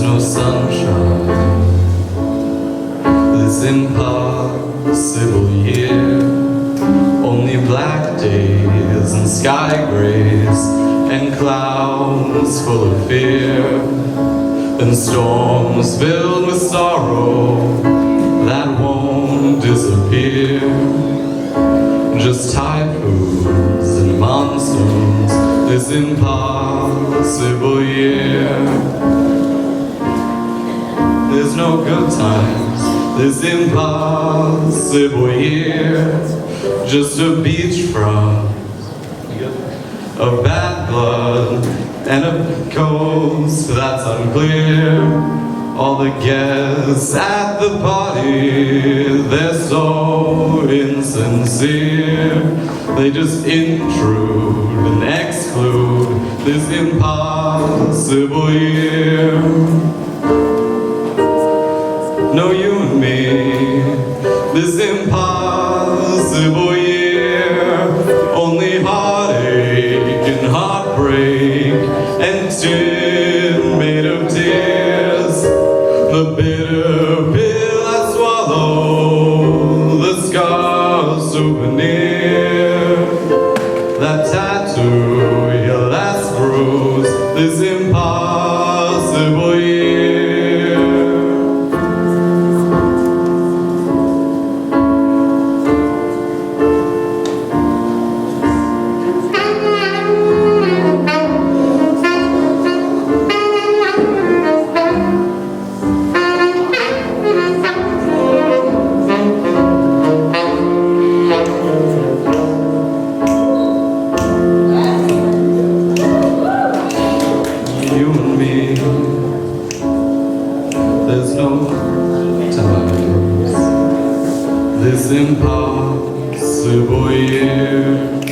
no sunshine this impossible year. Only black days and sky grays and clouds full of fear, and storms filled with sorrow that won't disappear. Just typhoons and monsoons this impossible year. There's no good times this impossible year. Just a beach frost of bad blood and a coast that's unclear. All the guests at the party, they're so insincere. They just intrude and exclude this impossible year. No, you and me, this impossible year. Only heartache and heartbreak and tin made of tears. The bitter pill I swallow, the scar souvenir, that tattoo, your last bruise, this impossible year. You and me, there's no times this impossible year.